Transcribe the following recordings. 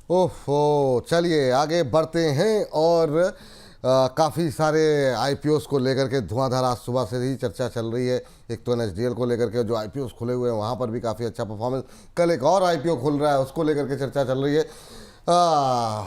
ओफो, चलिए आगे बढ़ते हैं। और काफ़ी सारे आईपीओस को लेकर के धुआंधार आज सुबह से ही चर्चा चल रही है। एक तो एनएसडीएल को लेकर के जो आईपीओस खुले हुए हैं वहाँ पर भी काफ़ी अच्छा परफॉर्मेंस। कल एक और आईपीओ खुल रहा है, उसको लेकर के चर्चा चल रही है।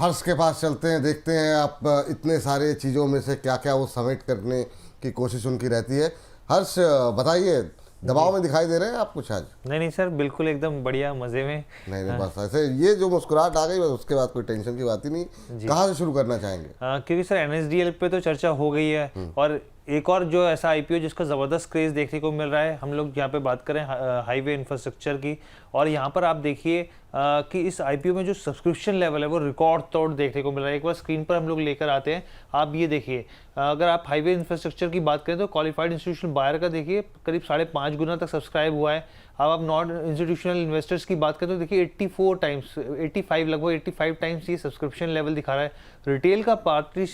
हर्ष के पास चलते हैं, देखते हैं आप इतने सारे चीज़ों में से क्या क्या वो समेट करने की कोशिश उनकी रहती है। हर्ष, बताइए, दबाव में दिखाई दे रहे हैं आप कुछ आज? नहीं नहीं सर, बिल्कुल एकदम बढ़िया, मज़े में। नहीं नहीं, बस ऐसे ये जो मुस्कुराहट आ गई बस, उसके बाद कोई टेंशन की बात ही नहीं। कहाँ से शुरू करना चाहेंगे? क्योंकि सर एनएसडीएल पे तो चर्चा हो गई है, और एक और जो ऐसा आईपीओ जिसका ज़बरदस्त क्रेज़ देखने को मिल रहा है, हम लोग यहाँ पे बात करें हाईवे इंफ्रास्ट्रक्चर की। और यहाँ पर आप देखिए कि इस आईपीओ में जो सब्सक्रिप्शन लेवल है वो रिकॉर्ड तोड़ देखने को मिल रहा है। एक बार स्क्रीन पर हम लोग लेकर आते हैं, आप ये देखिए। अगर आप हाईवे इंफ्रास्ट्रक्चर की बात करें तो क्वालिफाइड इंस्टीट्यूशनल बायर का देखिए करीब 5.5 गुना तक सब्सक्राइब हुआ है। अब आप नॉन इंस्टीट्यूशनल इन्वेस्टर्स की बात करें तो देखिए 84 टाइम्स, 85 लगभग 85 टाइम्स ये सब्सक्रिप्शन लेवल दिखा रहा है। रिटेल का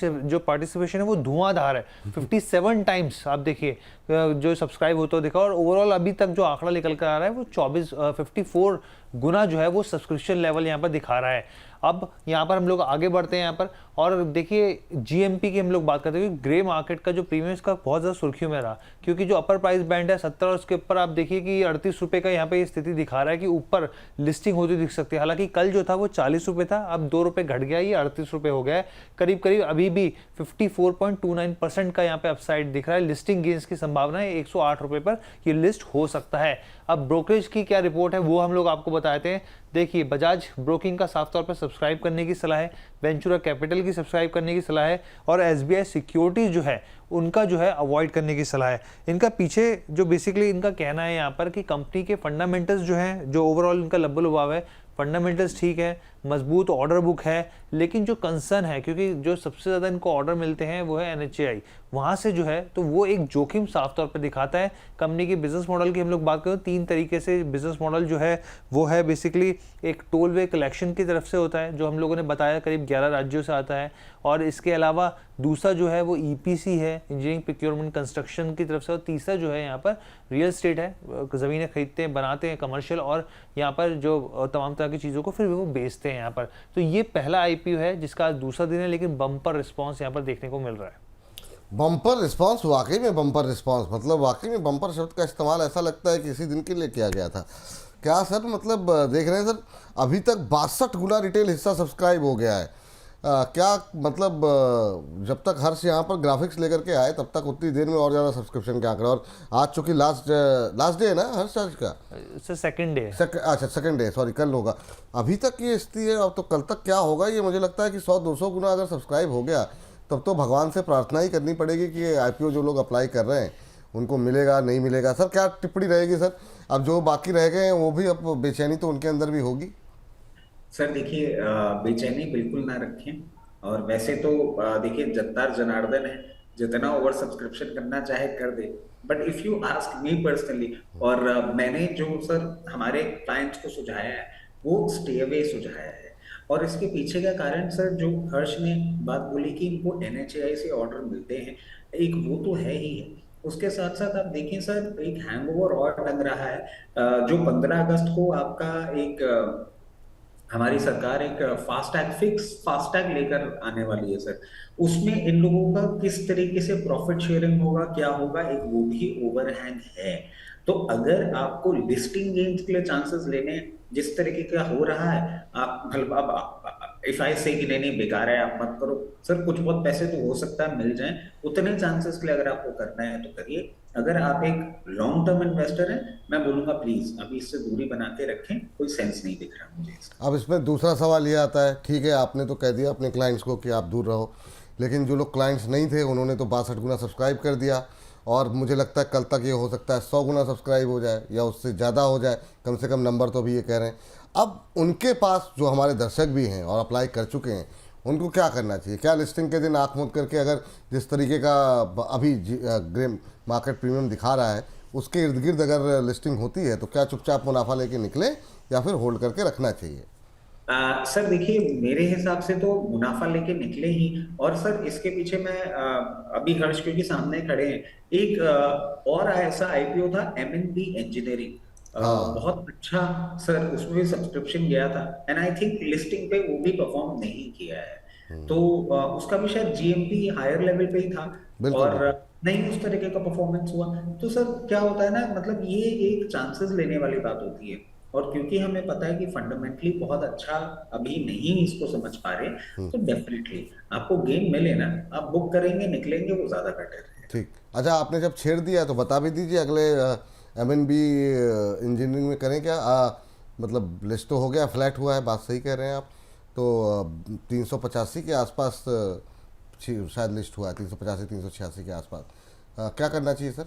जो पार्टिसिपेशन है वो धुआंधार है, 57 टाइम्स आप देखिए जो सब्सक्राइब होता दिखा। और ओवरऑल अभी तक जो आंकड़ा निकल कर आ रहा है वो 54 गुना जो है वो सब्सक्रिप्शन लेवल यहाँ पर दिखा रहा है। अब यहाँ पर हम लोग आगे बढ़ते हैं यहाँ पर, और देखिए जीएमपी की हम लोग बात करते हैं। ग्रे मार्केट का जो प्रीमियम इसका बहुत ज़्यादा सुर्खियों में रहा, क्योंकि जो अपर प्राइस बैंड है 70 और उसके ऊपर आप देखिए कि 38 रुपये का यहाँ पे ये स्थिति दिखा रहा है कि ऊपर लिस्टिंग होती दिख सकती है। हालांकि कल जो था वो 40 रुपये था, अब 2 रुपये घट गया, ये 38 रुपये हो गया है। करीब करीब अभी भी 54.29% का यहाँ पे अपसाइड दिख रहा है। लिस्टिंग गेंस की संभावना है, 108 रुपये पर ये लिस्ट हो सकता है। अब ब्रोकरेज की क्या रिपोर्ट है वो हम लोग आपको बताते हैं। देखिए, बजाज ब्रोकिंग का साफ तौर पर सब्सक्राइब करने की सलाह है, वेंचुरा कैपिटल की सब्सक्राइब करने की सलाह है, और एसबीआई सिक्योरिटीज जो है उनका जो है अवॉइड करने की सलाह है। इनका पीछे जो बेसिकली इनका कहना है यहाँ पर कि कंपनी के फंडामेंटल्स जो हैं, जो ओवरऑल इनका लब्बो लुभाव है, फंडामेंटल्स ठीक है, मजबूत ऑर्डर बुक है। लेकिन जो कंसर्न है, क्योंकि जो सबसे ज़्यादा इनको ऑर्डर मिलते हैं वो है एनएचएआई, वहाँ से जो है तो वो एक जोखिम साफ तौर पर दिखाता है। कंपनी की बिजनेस मॉडल की हम लोग बात करें तो 3 तरीके से बिजनेस मॉडल जो है वो है बेसिकली एक टोल वे कलेक्शन की तरफ से होता है, जो हम लोगों ने बताया करीब 11 राज्यों से आता है। और इसके अलावा दूसरा जो है वो ईपीसी है, इंजीनियरिंग प्रोक्योरमेंट कंस्ट्रक्शन की तरफ से। और तीसरा जो है यहाँ पर रियल एस्टेट है, ज़मीनें खरीदते हैं, बनाते हैं कमर्शियल, और यहाँ पर जो तमाम तरह की चीज़ों को फिर वो बेचते हैं यहाँ पर। तो ये पहला आईपीओ है जिसका आज दूसरा दिन है, लेकिन बम्पर रिस्पॉन्स यहाँ पर देखने को मिल रहा है। बम्पर रिस्पांस, वाकई में बम्पर रिस्पांस, मतलब वाकई में बम्पर शब्द का इस्तेमाल ऐसा लगता है कि इसी दिन के लिए किया गया था क्या सर? मतलब देख रहे हैं सर, अभी तक 62 गुना रिटेल हिस्सा सब्सक्राइब हो गया है। क्या मतलब जब तक हर्ष यहाँ पर ग्राफिक्स लेकर के आए तब तक उतनी देर में और ज़्यादा सब्सक्रिप्शन के आंकड़े। और आज चूँकि लास्ट डे है ना हर्ष आज का? Sir second day. अच्छा, सेकंड डे, सॉरी, कल होगा। अभी तक ये स्थिति है, अब तो कल तक क्या होगा ये मुझे लगता है कि 100-200 गुना अगर सब्सक्राइब हो गया तब तो भगवान से प्रार्थना ही करनी पड़ेगी कि आईपीओ जो लोग अप्लाई कर रहे हैं उनको मिलेगा नहीं मिलेगा। सर क्या टिप्पणी रहेगी सर? अब जो बाकी रह गए हैं वो भी, अब बेचैनी तो उनके अंदर भी होगी। सर देखिए, बेचैनी बिल्कुल ना रखें। और वैसे तो देखिए, जत्तार जनार्दन है, जितना ओवर सब्सक्रिप्शन करना चाहे कर दे। But if you ask me personally, और मैंने जो सर हमारे क्लाइंट्स को सुझाया है वो स्टे अवे सुझाया है। और इसके पीछे का कारण सर, जो हर्ष ने बात बोली कि इनको एनएचएआई से ऑर्डर मिलते हैं, एक वो तो है ही है। उसके साथ साथ आप देखें सर, एक हैंगओवर और लग रहा है। जो 15 अगस्त को आपका एक हमारी सरकार एक फास्टैग लेकर आने वाली है सर। उसमें इन लोगों का किस तरीके से प्रॉफिट शेयरिंग होगा, क्या होगा, एक वो भी ओवरहैंग है। तो अगर आपको लिस्टिंग गेन्स के लिए चांसेस लेने हैं, जिस तरीके का हो रहा है, आप मतलब अब इफ आई से कि नहीं बेकार है आप मत करो सर, कुछ बहुत पैसे तो हो सकता है मिल जाएं, उतने चांसेस के लिए अगर आपको करना है तो करिए। अगर आप एक लॉन्ग टर्म इन्वेस्टर हैं, मैं बोलूंगा प्लीज अभी इससे दूरी बना के रखें, कोई सेंस नहीं दिख रहा मुझे इसका। अब इसमें दूसरा सवाल ये आता है, ठीक है आपने तो कह दिया अपने क्लाइंट्स को कि आप दूर रहो, लेकिन जो लोग क्लाइंट्स नहीं थे उन्होंने तो 62 गुना सब्सक्राइब कर दिया। और मुझे लगता है कल तक ये हो सकता है 100 गुना सब्सक्राइब हो जाए या उससे ज़्यादा हो जाए, कम से कम नंबर तो अभी ये कह रहे हैं। अब उनके पास जो हमारे दर्शक भी हैं और अप्लाई कर चुके हैं, उनको क्या करना चाहिए? क्या लिस्टिंग के दिन आँख मूंद करके, अगर जिस तरीके का अभी ग्रे मार्केट प्रीमियम दिखा रहा है उसके इर्द गिर्द अगर लिस्टिंग होती है तो क्या चुपचाप मुनाफा लेके निकले या फिर होल्ड करके रखना चाहिए? सर देखिए, मेरे हिसाब से तो मुनाफा लेके निकले ही। और सर इसके पीछे मैं अभी हर्ष क्योंकि सामने खड़े हैं, एक और ऐसा आईपीओ था एमएनबी इंजीनियरिंग। बहुत अच्छा सर, उसमें भी सब्सक्रिप्शन गया था एंड आई थिंक लिस्टिंग पे वो भी परफॉर्म नहीं किया है। तो उसका भी शायद जीएमपी हायर लेवल पे ही था बिल्कुल और बिल्कुल। नहीं उस तरीके का परफॉर्मेंस हुआ। तो सर क्या होता है ना, मतलब ये एक चांसेस लेने वाली बात होती है, और क्योंकि हमें पता है कि फंडामेंटली बहुत अच्छा अभी नहीं इसको समझ पा रहे, तो डेफिनेटली आपको गेम मिले ना, आप बुक करेंगे निकलेंगे, वो ज्यादा बेटर रहेगा। ठीक। अच्छा, आपने जब छेड़ दिया है तो बता भी दीजिए, अगले एमएनबी इंजीनियरिंग में करें क्या? मतलब लिस्ट तो हो गया, फ्लैट हुआ है, बात सही कह रहे हैं आप। तो 385 के आसपास शायद लिस्ट हुआ है, 385 386 के आसपास। क्या करना चाहिए सर?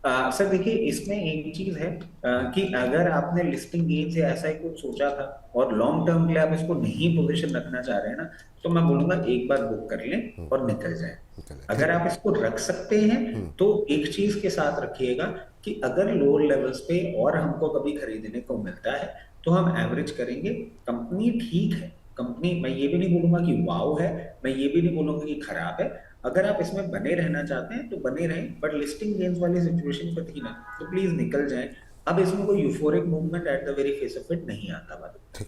सर देखिए, इसमें एक चीज है कि अगर आपने लिस्टिंग गेन से ऐसा ही कुछ सोचा था और लॉन्ग टर्म के लिए आप इसको नहीं पोजीशन रखना चाह रहे हैं ना, तो मैं बोलूंगा एक बार बुक कर लें और निकल जाए। चलिए अगर ठीक आप इसको रख सकते हैं तो एक चीज के साथ रखिएगा कि अगर लोअर लेवल्स पे और हमको कभी खरीदने को मिलता है तो हम एवरेज करेंगे। कंपनी ठीक है, कंपनी मैं ये भी नहीं बोलूंगा कि वाव है, मैं ये भी नहीं बोलूंगा कि खराब है। अगर आप इसमें बने रहना चाहते हैं तो बने रहें, बट लिस्टिंग गेन्स वाली सिचुएशन पे थी ना, तो प्लीज निकल जाएं। अब इसमें कोई euphoric movement at the very face of it नहीं आता बात। ठीक।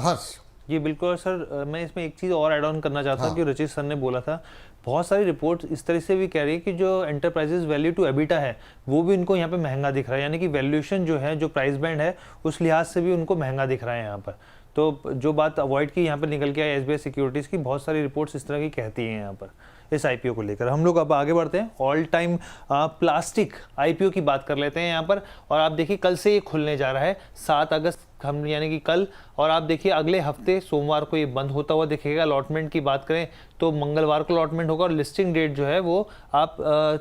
हर्ष। जी बिल्कुल सर, मैं इसमें एक चीज़ और ऐड ऑन करना चाहता हूँ हाँ। कि रचित सर ने बोला था, बहुत सारी रिपोर्ट्स इस तरह से भी कह रही है कि जो एंटरप्राइजेज वैल्यू टू एबिटा है वो भी उनको यहाँ पे महंगा दिख रहा है, यानी कि वैल्यूएशन जो है, जो प्राइस बैंड है, उस लिहाज से भी उनको महंगा दिख रहा है यहाँ पर। तो जो बात अवॉइड की यहाँ पर निकल के आई एसबीआई सिक्योरिटीज़ की, बहुत सारी रिपोर्ट्स इस तरह की कहती हैं यहाँ पर इस आईपीओ को लेकर। हम लोग अब आगे बढ़ते हैं, ऑल टाइम प्लास्टिक आईपीओ की बात कर लेते हैं यहाँ पर। और आप देखिए कल से ये खुलने जा रहा है 7 अगस्त हम, यानी कि कल। और आप देखिए अगले हफ्ते सोमवार को ये बंद होता हुआ दिखेगा। अलॉटमेंट की बात करें तो मंगलवार को अलॉटमेंट होगा और लिस्टिंग डेट जो है वो आप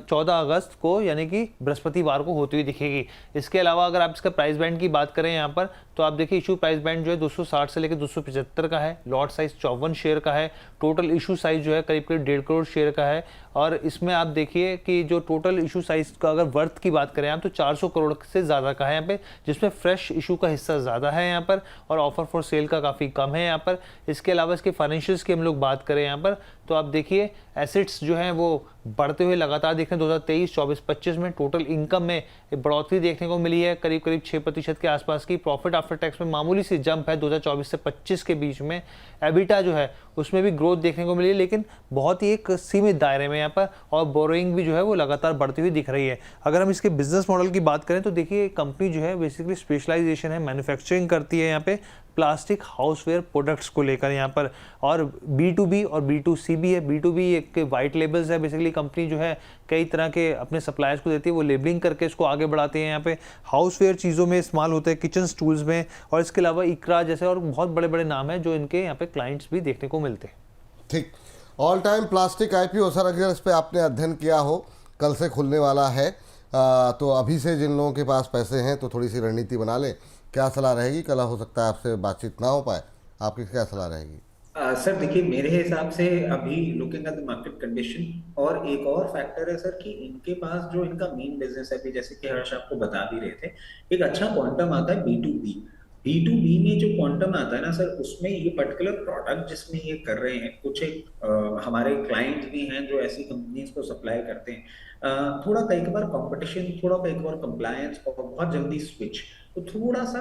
14 अगस्त को यानी कि बृहस्पतिवार को होती हुई दिखेगी। इसके अलावा अगर आप इसका प्राइस बैंड की बात करें यहाँ पर, तो आप देखिए इशू प्राइस बैंड जो है 260 से लेकर 275 का है, लॉट साइज 54 शेयर का है, टोटल इशू साइज जो है करीब करीब 1.5 करोड़ शेयर का है। और इसमें आप देखिए कि जो टोटल इशू साइज का अगर वर्थ की बात करें आप तो 400 करोड़ से ज़्यादा का है यहाँ पे, जिसमें फ्रेश इशू का हिस्सा ज़्यादा है यहाँ पर और ऑफर फॉर सेल का काफ़ी कम है यहाँ पर। इसके अलावा इसके फाइनेंशियल्स की हम लोग बात करें यहाँ पर, तो आप देखिए एसेट्स जो हैं वो बढ़ते हुए लगातार दिख रहे हैं। 2023, 24, 25 में टोटल इनकम में बढ़ोतरी देखने को मिली है करीब करीब 6% के आसपास की। प्रॉफिट आफ्टर टैक्स में मामूली सी जंप है 2024 से 25 के बीच में। एबिटा जो है उसमें भी ग्रोथ देखने को मिली है, लेकिन बहुत ही एक सीमित दायरे में यहाँ पर। और बोरोइंग भी जो है वो लगातार बढ़ती हुई दिख रही है। अगर हम इसके बिजनेस मॉडल की बात करें तो देखिए कंपनी जो है बेसिकली स्पेशलाइजेशन है, मैन्युफैक्चरिंग करती है यहाँ पे प्लास्टिक हाउसवेयर प्रोडक्ट्स को लेकर यहाँ पर। और B2B और B2C भी है। B2B एक वाइट लेबल्स है, बेसिकली कंपनी जो है कई तरह के अपने सप्लायर्स को देती है, वो लेबलिंग करके इसको आगे बढ़ाते हैं। यहाँ पे हाउसवेयर चीज़ों में इस्तेमाल होते हैं, किचन टूल्स में, और इसके अलावा इकरा जैसे और बहुत बड़े बड़े नाम हैं जो इनके यहाँ पे क्लाइंट्स भी देखने को मिलते हैं। ठीक। All time plastic IPO sir, अगर इस पर आपने अध्ययन किया हो, कल से खुलने वाला है, तो अभी से जिन लोगों के पास पैसे हैं तो थोड़ी सी रणनीति बना लें। क्या सलाह रहेगी? कल हो सकता है आपसे बातचीत ना हो पाए, आपकी क्या सलाह रहेगी? सर देखिए, मेरे हिसाब से अभी looking at the market condition, और एक और फैक्टर है सर कि इनके पास जो इनका मेन बिजनेस है, अभी जैसे कि हर्ष आपको बता भी रहे थे, एक अच्छा क्वांटम आता है B2B। B2B में जो क्वांटम आता है ना सर, उसमें ये पर्टिकुलर प्रोडक्ट जिसमें ये कर रहे हैं, कुछ एक हमारे क्लाइंट भी हैं जो ऐसी कंपनीज को सप्लाई करते हैं। थोड़ा कई बार कंपटीशन, थोड़ा कई बार कंप्लायंस और बहुत जल्दी स्विच, तो थोड़ा सा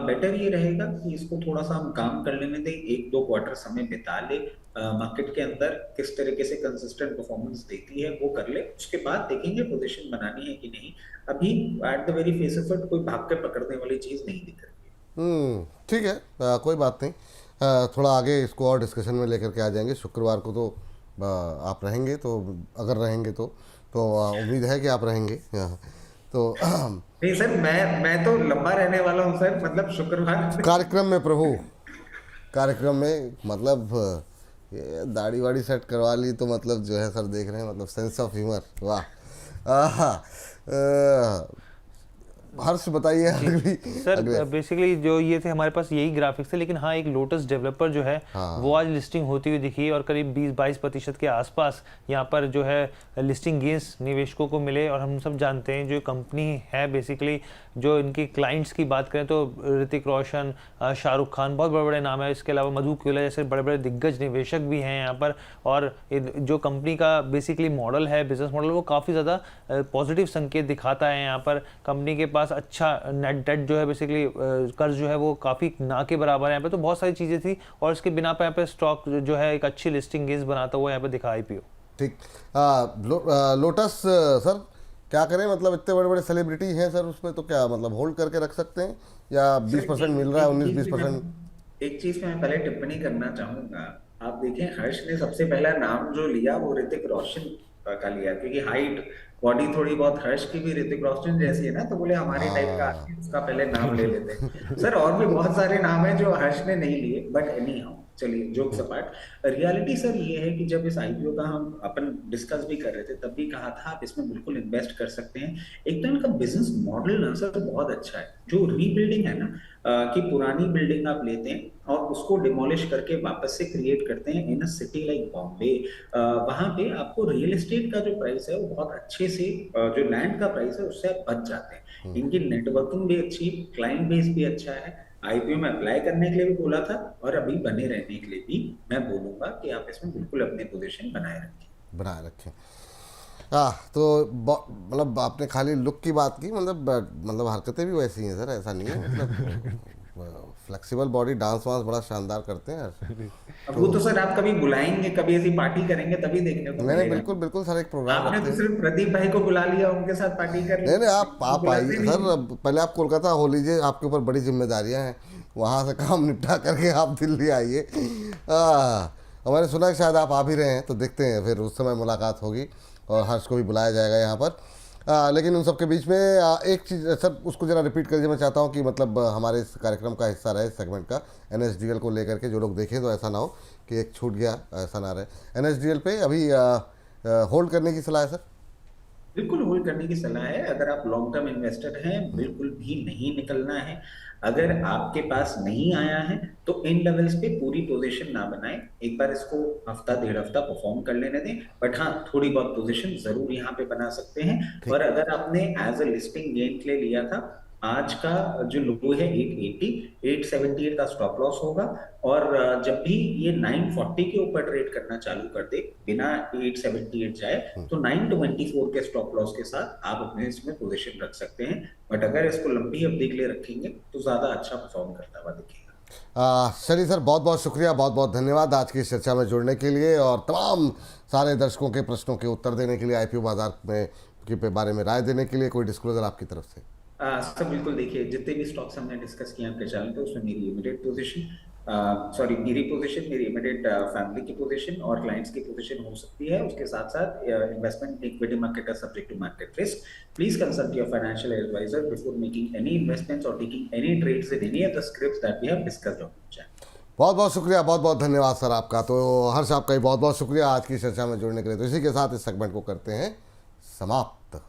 बेटर ये रहेगा कि इसको थोड़ा सा हम काम कर लेने दें, 1-2 क्वार्टर समय बिता ले मार्केट के अंदर, किस तरीके से कंसिस्टेंट परफॉर्मेंस देती है वो कर ले, उसके बाद देखेंगे पोजीशन बनानी है कि नहीं। अभी at the very face of it कोई भाग के पकड़ने वाली चीज नहीं दिख रही है। ठीक है, कोई बात नहीं। थोड़ा आगे इसको और डिस्कशन में लेकर के आ जाएंगे। शुक्रवार को तो आप रहेंगे, तो अगर रहेंगे तो उम्मीद है कि आप रहेंगे। तो नहीं सर, मैं तो लंबा रहने वाला हूँ सर, मतलब शुक्रवार कार्यक्रम में प्रभु, कार्यक्रम में मतलब ये दाढ़ी वाड़ी सेट करवा ली तो मतलब जो है सर, देख रहे हैं मतलब सेंस ऑफ ह्यूमर, वाह। हर्ष बताइए सर। बेसिकली जो ये थे हमारे पास यही ग्राफिक्स थे, लेकिन हाँ एक लोटस डेवलपर जो है वो आज लिस्टिंग होती हुई दिखी और करीब 20-22% के आसपास यहाँ पर जो है लिस्टिंग गेंस निवेशकों को मिले। और हम सब जानते हैं जो कंपनी है बेसिकली जो इनकी क्लाइंट्स की बात करें तो ऋतिक रोशन, शाहरुख खान, बहुत बड़े बड़े नाम है। इसके अलावा मधु क्योला जैसे बड़े बड़े दिग्गज निवेशक भी हैं यहाँ पर। और जो कंपनी का बेसिकली मॉडल है, बिजनेस मॉडल, वो काफ़ी ज़्यादा पॉजिटिव संकेत दिखाता है। यहाँ पर कंपनी के पास अच्छा नेट डेट जो है, बेसिकली कर्ज जो है वो काफ़ी ना के बराबर है यहाँ पे। तो बहुत सारी चीज़ें थी और इसके बिना पे यहाँ पे स्टॉक जो है एक अच्छी लिस्टिंग गेंस बनाता हुआ यहाँ पे दिखा IPO। ठीक। लोटस सर क्या करें, मतलब इतने बड़े बड़े सेलिब्रिटी हैं सर उसमें, तो क्या मतलब होल्ड करके रख सकते हैं या 20% मिल रहा है, 19-20%? एक चीज पे मैं पहले टिप्पणी करना चाहूंगा। आप देखें, हर्ष ने सबसे पहला नाम जो लिया वो ऋतिक रोशन का लिया, क्योंकि हाइट बॉडी थोड़ी बहुत हर्ष की भी ऋतिक रोशन जैसी है ना, तो बोले हमारे टाइप का आदमी उसका पहले नाम ले लेते हैं। सर और भी बहुत सारे नाम है जो हर्ष ने नहीं लिए, बट एनी हाउ, चलिए जोक्स अपार्ट, रियलिटी सर ये है कि जब इस IPO का हम अपन डिस्कस भी कर रहे थे तब भी कहा था आप इसमें बिल्कुल इन्वेस्ट कर सकते हैं। एक तो इनका बिजनेस मॉडल ना सर बहुत अच्छा है। जो रीबिल्डिंग है ना, कि पुरानी बिल्डिंग आप लेते हैं और उसको डिमोलिश करके वापस से क्रिएट करते हैं इन अ सिटी लाइक बॉम्बे, वहां पे आपको रियल एस्टेट का जो प्राइस है वो बहुत अच्छे से, जो लैंड का प्राइस है उससे आप बच जाते हैं। इनकी नेटवर्किंग भी अच्छी, क्लाइंट बेस भी अच्छा है। IPO में अप्लाई करने के लिए भी बोला था और अभी बने रहने के लिए भी मैं बोलूंगा कि आप इसमें बिल्कुल अपनी पोजीशन बनाए रखें। तो मतलब आपने खाली लुक की बात की, मतलब हरकतें भी वैसी हैं सर, ऐसा नहीं है, मतलब फ्लेक्सिबल बॉडी, डांस वांस बड़ा शानदार करते हैं। अब वो तो सर आप कभी बुलाएंगे, कभी ऐसी पार्टी करेंगे तभी देखने को नहीं मिलेगा। बिल्कुल बिल्कुल सर, एक प्रोग्राम आपने रखते तो हैं। सिर्फ प्रदीप भाई को बुला लिया, उनके साथ पार्टी कर ली। नहीं आप आइए सर, पहले आप कोलकाता हो लीजिए, आपके ऊपर बड़ी जिम्मेदारियां हैं, वहाँ से काम निपटा करके आप दिल्ली आइए। हमारे सुना कि शायद आप आ भी रहे हैं, तो देखते हैं फिर उस समय मुलाकात होगी और हर्ष को भी बुलाया जाएगा यहाँ पर। लेकिन उन सब के बीच में एक चीज़ सर, उसको ज़रा रिपीट कर दीजिए। मैं चाहता हूँ कि मतलब हमारे इस कार्यक्रम का हिस्सा रहे, सेगमेंट का, NSDL को लेकर के जो लोग देखें तो ऐसा ना हो कि एक छूट गया, ऐसा ना रहे। NSDL पे अभी होल्ड करने की सलाह है सर? बिल्कुल होल्ड करने की सलाह है। अगर आप लॉन्ग टर्म इन्वेस्टर हैं बिल्कुल भी नहीं निकलना है। अगर आपके पास नहीं आया है तो इन लेवल्स पे पूरी पोजीशन ना बनाएं, एक बार इसको हफ्ता डेढ़ हफ्ता परफॉर्म कर लेने दें। बट हाँ, थोड़ी बहुत पोजीशन जरूर यहाँ पे बना सकते हैं। और अगर आपने एज अ लिस्टिंग गेन के लिए लिया था, आज का जो लो है 880, 878 का स्टॉप लॉस होगा। और जब भी ये 940 के ऊपर ट्रेड करना चालू कर दे बिना 878 जाए, तो 924 के स्टॉप लॉस के साथ आप अपने इसमें पोजीशन रख सकते हैं। बट अगर इसको लंबी अवधि के लिए रखेंगे तो ज्यादा अच्छा परफॉर्म करता हुआ दिखेगा। चलिए सर, बहुत बहुत शुक्रिया, बहुत बहुत धन्यवाद आज की इस चर्चा में जुड़ने के लिए और तमाम सारे दर्शकों के प्रश्नों के उत्तर देने के लिए, IPO बाजार में के बारे में राय देने के लिए। कोई डिस्क्लोजर आपकी तरफ से? सर बिल्कुल, देखिए जितने भी स्टॉक्स हमने डिस्कस किए आपके चैनल पे, उसमें मेरी इमीडिएट पोजीशन, मेरी इमीडिएट फैमिली की पोजीशन और क्लाइंट्स की पोजीशन हो सकती है। उसके साथ साथ इन्वेस्टमेंट इक्विटी मार्केट है subject to market risk. Please consult your financial advisor before making any investments और taking any trades in any of the scripts that we have discussed on the channel. बहुत बहुत शुक्रिया, बहुत बहुत धन्यवाद sir आपका। तो हर्ष आपका भी बहुत बहुत शुक्रिया आज की चर्चा में जुड़ने के लिए। तो इसी के साथ इस सेगमेंट को करते हैं समाप्त।